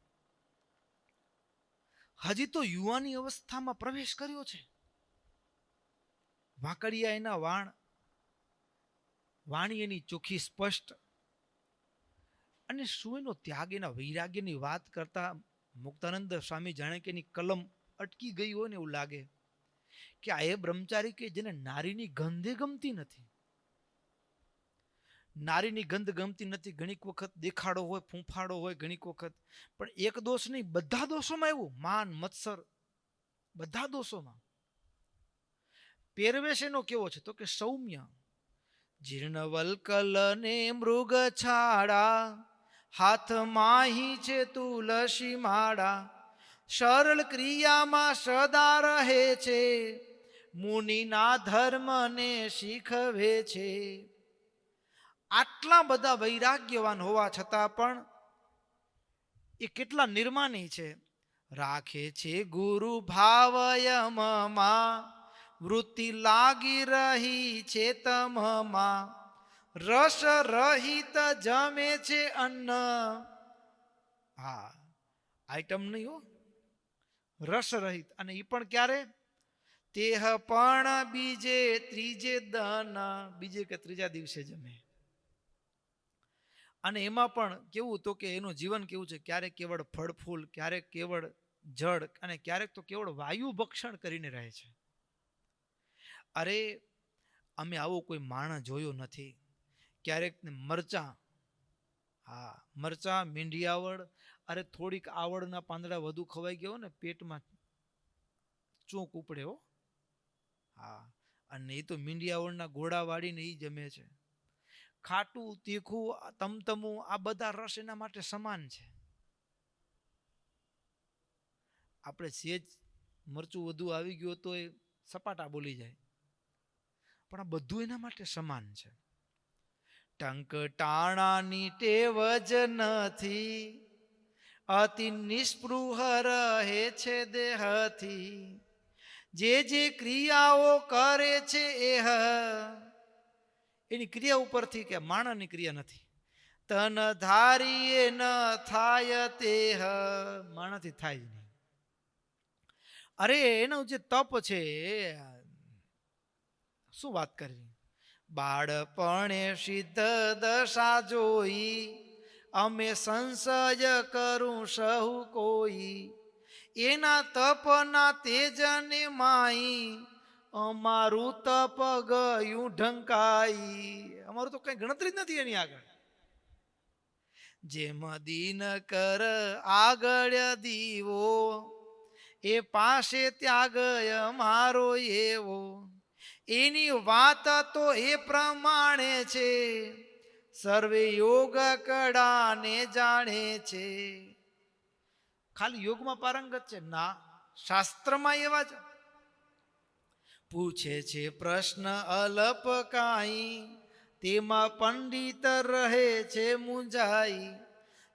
હજી તો યુવાની અવસ્થામાં પ્રવેશ કર્યો છે. વાંકડિયા એના વાણ, વાણી એની ચોખ્ખી સ્પષ્ટ. અને શું એનો ત્યાગ, એના વૈરાગ્યની વાત કરતા મુક્તાનંદ સ્વામી જાણે કે એની કલમ અટકી ગઈ હોય ને એવું લાગે કે આ એ બ્રહ્મચારી કે જેને નારીની ગંધે ગમતી નથી. નારીની ગંધ ગમતી નથી. ઘણીક વખત દેખાડો હોય, ફૂંફાડો હોય, ઘણીક વખત. પણ એક દોષ નહીં, બધા દોષોમાં એવું માન મત્સર, બધા દોષોમાં. પહેરવેશ એનો કેવો છે તો કે સૌમ્ય. જીર્ણ વલ્કલ ને મૃગ છાડા, હાથ માહી છે તુલસી માળા. સરળ ક્રિયામાં સદા રહે છે, મુનિના ધર્મને શીખવે છે. આટલા બધા વૈરાગ્યવાન હોવા છતાં પણ એ કેટલા નિર્માની છે. રાખે છે ગુરુ ભાવયમમાં, વૃત્તિ લાગી રહી છે તમમાં. રસ રહિત જમે છે અન્ન. હા, આઈટમ નહીં હો, રસ રહિત. અને એ પણ ક્યારે? તેહ પણ બીજે ત્રીજે દન, બીજે કે ત્રીજા દિવસે જમે. અને એમાં પણ કેવું તો કે એનું જીવન કેવું છે, ક્યારેક કેવળ ફળ ફૂલ, ક્યારેક કેવળ જળ, અને ક્યારેક તો કેવળ વાયુ ભક્ષણ કરીને રહે છે. અરે અમે આવો કોઈ માણસ જોયો નથી. ક્યારેક મરચા, હા મરચા, મીંઢી આવડ, અરે થોડીક આવડના પાંદડા વધુ ખવાઈ ગયો ને પેટમાં ચોંક ઉપડે હો. હા, અને એ તો મીંઢી આવડના ઘોડા વાળીને એ જમે છે. ખાટું, તીખું, તમતમું, આ બધા રસ એના માટે સમાન છે. આપણે સેજ મરચું વધુ આવી ગયું તો એ સપાટા બોલી જાય, પણ આ બધું એના માટે સમાન છે. ટંક ટાણાની ટેવ જ નથી, અતિ નિસ્પૃહ રહે છે દેહથી. જે જે ક્રિયાઓ કરે છે એની ક્રિયા ઉપરથી કે માણસની ક્રિયા નથી. તન ધારીએ ન થાય તેહ, માણસથી થાય જ નહીં. અરે એનું જે તપ છે, શું વાત કરવી. બાળપણે સિદ્ધ દશા જોઈ, અમે સંશય કરું સહુ કોઈ. એના તપના તેજને માઈ અમારું તપ ગયું ઢંકાઈ. અમારું તો કઈ ગણતરી જ નથી એની આગળ. જેમ દીન કર આગળ દીવો એ પાસે ત્યાગ મારો એવો. એની વાત તો એ પ્રમાણે છે, સર્વે યોગ કળાને જાણે છે. ખાલી યોગમાં પારંગત છે ના, શાસ્ત્રમાં એવા જ પૂછે છે પ્રશ્ન અલ્પ કાંઈ, તેમાં પંડિત રહે છે મૂંઝાઈ.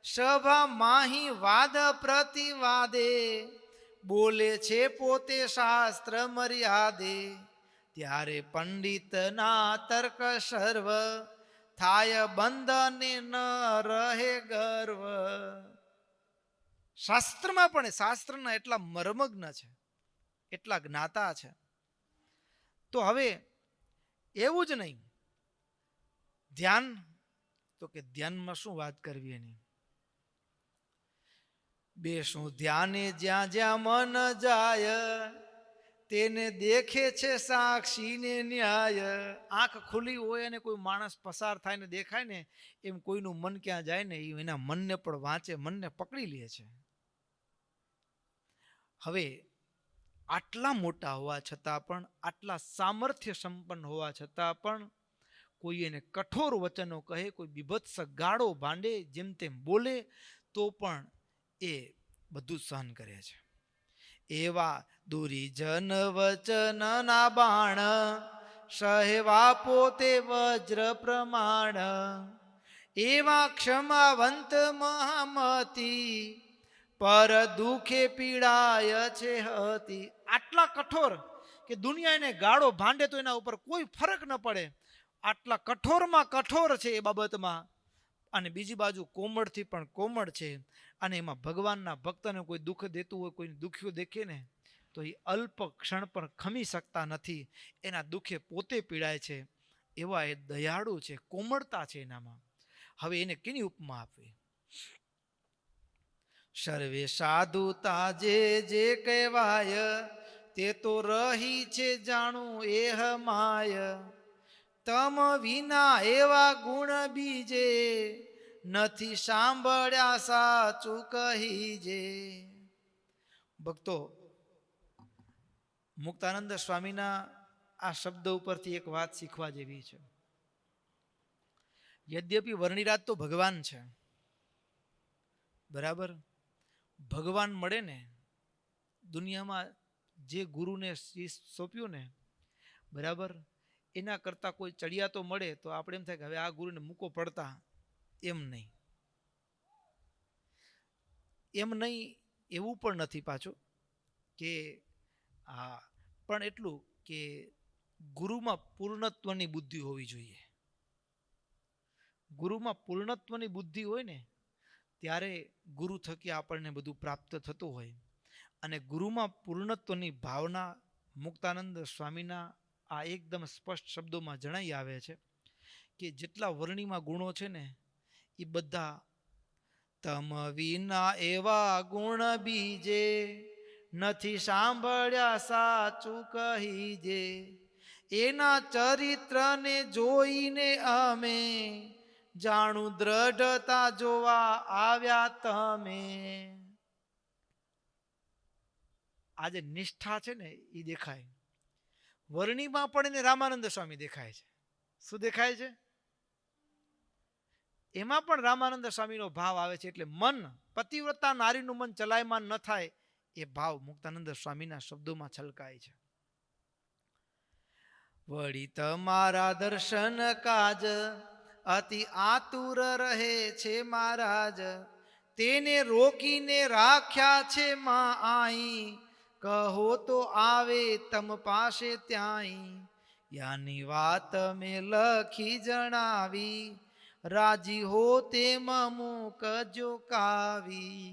સભા માહી વાદ પ્રતિવાદે, બોલે છે પોતે શાસ્ત્ર મર્યાદે. ત્યારે પંડિતના તર્ક સર્વ, થાય બંધને ન રહે ગર્વ. શાસ્ત્રમાં પણ શાસ્ત્રના એટલા મર્મગ્ન છે, એટલા જ્ઞાતા છે. તો હવે એવું જ નહીં, ધ્યાન, તો કે ધ્યાનમાં શું વાત કરવી એની. બેસું ધ્યાને જ્યાં જ્યાં મન જાય, તેને દેખે છે સાક્ષીને ન્યાય. આંખ ખુલ્લી હોય અને કોઈ માણસ પસાર થાય ને દેખાય ને, એમ કોઈનું મન ક્યાં જાય ને એ એના મનને પણ વાંચે, મનને પકડી લે છે. હવે આટલા મોટા હોવા છતાં પણ, આટલા સામર્થ્ય સંપન્ન હોવા છતાં પણ કોઈ એને કઠોર વચનો કહે, કોઈ બીભત્સ ગાળો ભાંડે, જેમ તેમ બોલે, તો પણ એ બધું સહન કરે છે. એવા દુરીજન વચનના બાણ, સહેવા પોતે વજ્ર પ્રમાણ. એવા ક્ષમાવંત મહામતી, પર દુખે પીડાય છે હતી. આટલા કઠોર કે દુનિયા એને ગાળો ભાંડે તો એના ઉપર કોઈ ફરક ન પડે, આટલા કઠોરમાં કઠોર છે એ બાબતમાં. અને બીજી બાજુ કોમળથી પણ કોમળ છે. અને એમાં ભગવાનના ભક્તને કોઈ દુઃખ દેતું હોય, કોઈ દુખ્યું દેખે ને તો એ અલ્પ ક્ષણ પર ખમી શકતા નથી, એના દુઃખે પોતે પીડાય છે. એવા એ દયાળુ છે, કોમળતા છે એનામાં. હવે એને કેની ઉપમા આપવી? સર્વે સાધુતા જે કહેવાય, તે તો રહી છે જાણું એહ માય. તમ વિના એવા ગુણ બીજે, નથી સાંભળ્યા સાચું કહીજે. ભક્તો, મુક્તાનંદ સ્વામીના આ શબ્દ ઉપરથી એક વાત શીખવા જેવી છે. યદ્યપિ વર્ણિરાજ તો ભગવાન છે, બરાબર. ભગવાન મળે ને દુનિયામાં, જે ગુરુને સોંપ્યું ને, બરાબર, એના કરતાં કોઈ ચડિયાતો મળે તો આપણે એમ થાય કે હવે આ ગુરુને મૂકો પડતા. એમ નહીં, એમ નહીં, એવું પણ નથી પાછું કે હા, પણ એટલું કે ગુરુમાં પૂર્ણત્વની બુદ્ધિ હોવી જોઈએ. ગુરુમાં પૂર્ણત્વની બુદ્ધિ હોય ને ત્યારે ગુરુ થકી આપણને બધું પ્રાપ્ત થતું હોય. અને ગુરુમાં પૂર્ણત્વની ભાવના મુક્તાનંદ સ્વામીના આ એકદમ સ્પષ્ટ શબ્દોમાં જણાઈ આવે છે કે જેટલા વર્ણિમાં ગુણો છે ને એ બધા તમ વિના એવા ગુણ બીજે, નથી સાંભળ્યા સાચું કહીજે. એના ચરિત્રને જોઈને અમે, જાણું દ્રઢતા જોવા આવ્યા તમે. આજે નિષ્ઠા છે ને એ દેખાય. વર્ણિમાં પણ એને રામાનંદ સ્વામી દેખાય છે. શું દેખાય છે? એમાં પણ રામાનંદ સ્વામીનો ભાવ આવે છે. એટલે મન, પતિવ્રતા નારીનું મન ચલાયમાન ન થાય એ ભાવ મુક્તાનંદ સ્વામીના શબ્દોમાં છલકાય છે. વળી તમારા દર્શન કાજ, અતિ આતુર રહે છે મહારાજ. તેને રોકીને રાખ્યા છે માં આઈ, કહો તો આવે તમ પાસે ત્યાંય. યાની વાત મેં લખી જણાવી, રાજી હો તેમ મૂકજો કાવી.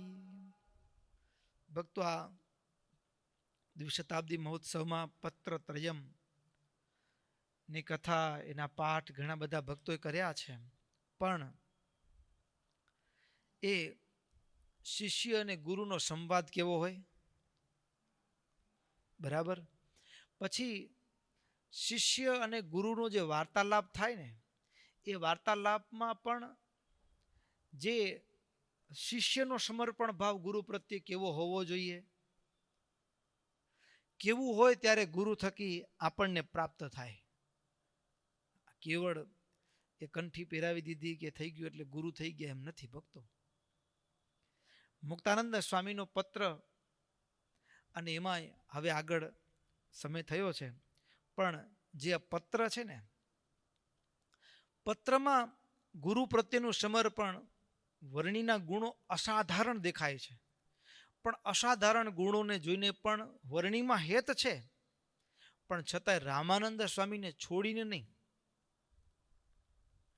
ભક્તો, આ દ્વિશતાબ્દી મહોત્સવમાં પત્રત્રયમ ની કથા, એના પાઠ ઘણા બધા ભક્તોએ કર્યા છે. પણ એ શિષ્ય અને ગુરુનો સંવાદ કેવો હોય બરાબર. પછી શિષ્ય અને ગુરુનો જે વાર્તાલાપ થાય ને, એ વાર્તાલાપમાં પણ જે શિષ્યનો સમર્પણ ભાવ ગુરુ પ્રત્યે કેવો હોવો જોઈએ, કેવું હોય ત્યારે ગુરુ થકી આપણને પ્રાપ્ત થાય. કેવળ એ કંઠી પહેરાવી દીધી કે થઈ ગયું એટલે ગુરુ થઈ ગયા એમ નથી ભક્તો. મુક્તાનંદ સ્વામીનો પત્ર, અને એમાં હવે આગળ સમય થયો છે, પણ જે પત્ર છે ને, પત્રમાં ગુરુ પ્રત્યેનું સમર્પણ, વર્ણિના ગુણો અસાધારણ દેખાય છે, પણ અસાધારણ ગુણોને જોઈને પણ વર્ણિમાં હેત છે, પણ છતાંય રામાનંદ સ્વામીને છોડીને નહીં,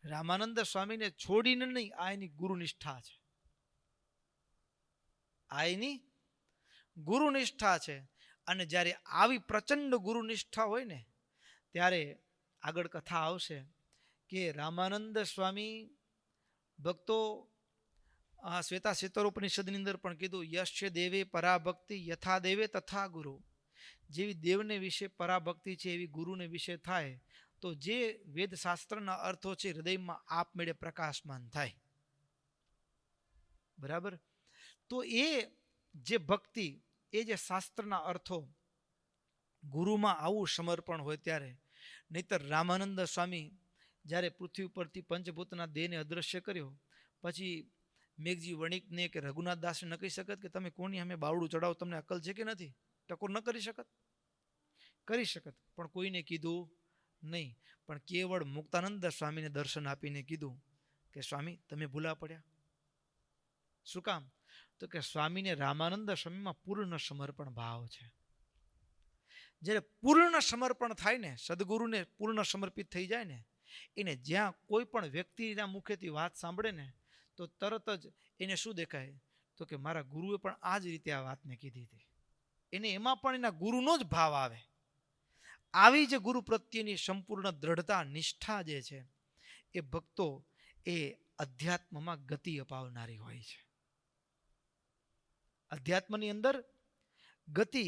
રામાનંદ સ્વામીને છોડીને નહીં, આ એની ગુરુનિષ્ઠા છે, આ એની ગુરુનિષ્ઠા છે. અને જ્યારે આવી પ્રચંડ ગુરુનિષ્ઠા હોય ને, ત્યારે આગળ કથા આવશે કે રામાનંદ સ્વામી ભક્તો શ્વેતા શેતરોપનિષદની અંદર પણ કીધું, યશ્ય દેવે પરાભક્તિ યથા દેવે તથા ગુરુ. જેવી દેવને વિશે પરાભક્તિ છે એવી ગુરુને વિશે થાય તો જે વેદશાસ્ત્રના અર્થો છે હૃદયમાં આપમેળે પ્રકાશમાન થાય. બરાબર. તો એ જે ભક્તિ, એ જે શાસ્ત્રના અર્થો, ગુરુમાં આવું સમર્પણ હોય ત્યારે. નહીતર રામાનંદ સ્વામી જ્યારે પૃથ્વી ઉપરથી પંચભૂતના દેહને અદૃશ્ય કર્યો, પછી મેઘજી વણિકને કે રઘુનાથ દાસને ન કહી શકત કે તમે કોની અમે બાવડું ચડાવો, તમને અકલ છે કે નથી? ટકોર ન કરી શકત? કરી શકત, પણ કોઈને કીધું નહીં. પણ કેવળ મુક્તાનંદ સ્વામીને દર્શન આપીને કીધું કે સ્વામી તમે ભૂલા પડ્યા. શું કામ? તો કે સ્વામીને રામાનંદ સ્વામીમાં પૂર્ણ સમર્પણ ભાવ છે. જ્યારે પૂર્ણ સમર્પણ થાય ને, સદગુરુને પૂર્ણ સમર્પિત થઈ જાય ને, એને જ્યાં કોઈ પણ વ્યક્તિના મુખેથી વાત સાંભળે ને, તો તરત જ એને શું દેખાય? તો કે મારા ગુરુએ પણ આ જ રીતે આ વાતને કીધી હતી. એને એમાં પણ એના ગુરુનો જ ભાવ આવે. આવી જે ગુરુ પ્રત્યેની સંપૂર્ણ દ્રઢતા, નિષ્ઠા જે છે, એ ભક્તો એ અધ્યાત્મમાં ગતિ અપાવનારી હોય છે. અધ્યાત્મની અંદર ગતિ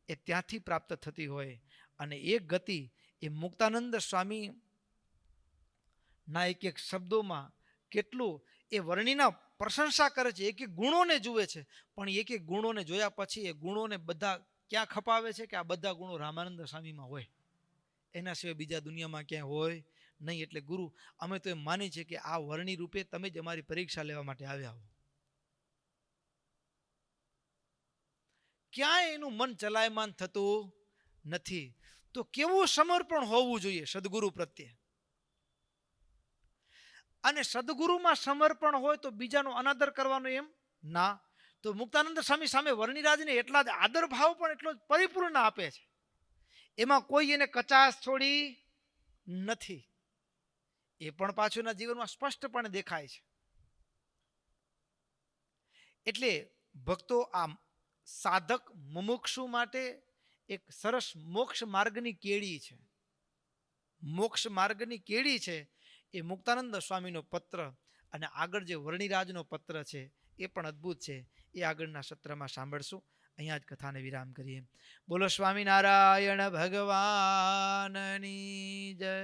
એ ત્યાંથી પ્રાપ્ત થતી હોય, અને એ ગતિ એ મુક્તાનંદ સ્વામી ના એક એક શબ્દોમાં કેટલું એ વર્ણિના પ્રશંસા કરે છે, એક એક ગુણોને જુએ છે, પણ એક એક ગુણોને જોયા પછી એ ગુણોને બધા ક્યાં ખપાવે છે કે આ બધા ગુણો રામાનંદ સ્વામીમાં હોય, એના સિવાય બીજા દુનિયામાં ક્યાંય હોય નહીં. એટલે ગુરુ અમે તો એમ માની છે કે આ વર્ણિ રૂપે તમે જ અમારી પરીક્ષા લેવા માટે આવ્યા હો. ક્યાંય એનું મન ચલાયમાન થતું નથી. તો કેવું સમર્પણ હોવું જોઈએ સદગુરુ પ્રત્યે. અને સદગુરુમાં સમર્પણ હોય તો બીજાનો અનાદર કરવાનો એમ ના. તો મુક્તાનંદ સ્વામી સામે વર્ણિરાજને એટલા જ આદર ભાવ પણ એટલો જ પરિપૂર્ણ આપે છે. એમાં કોઈ એને કચાશ છોડી નથી. એ પણ પાછું એના જીવનમાં સ્પષ્ટપણે દેખાય છે. એટલે ભક્તો આ સાધક મુમુક્ષુ માટે એક સરસ મોક્ષ માર્ગની કેડી છે. મોક્ષ માર્ગની કેડી છે એ મુક્તાનંદ સ્વામીનો પત્ર, અને આગળ જે વર્ણિરાજનો પત્ર છે એ પણ અદ્ભુત છે. એ આગળના સત્રમાં સાંભળશું. અહીંયા જ કથાને વિરામ કરીએ. બોલો સ્વામિનારાયણ ભગવાનની જય.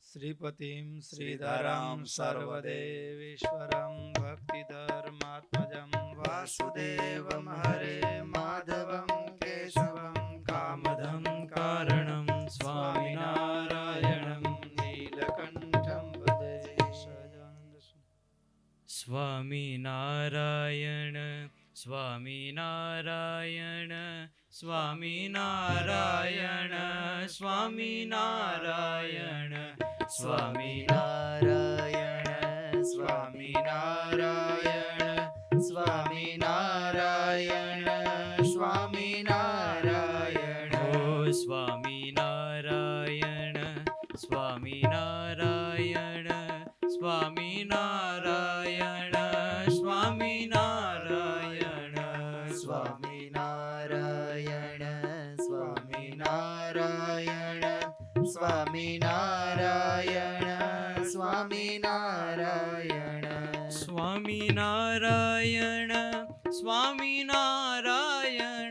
શ્રીપતિમ શ્રીધરમ સર્વદેવેશ્વરમ ભક્તિધર્માત્મજં વાસુદેવમ હરે માધવમ કેશવમ કામધમ કારણમ સ્વામિનારાયણમ નીલકંઠમ ભજે. સહજાનંદ સ્વામિનારાયણ સ્વામિનારાયણ સ્વામિનારાયણ સ્વામિનારાયણ સ્વામિનારાયણ સ્વામિનારાયણ સ્વામિનારાયણ સ્વામિનારાયણ ઓ સ્વામિનારાયણ સ્વામિનારાયણ સ્વામિનારાયણ સ્વામિનારાયણ સ્વામિનારાયણ સ્વામિનારાયણ સ્વામિનારાયણ સ્વામિનારાયણ સ્વામિનારાયણ સ્વામિનારાયણ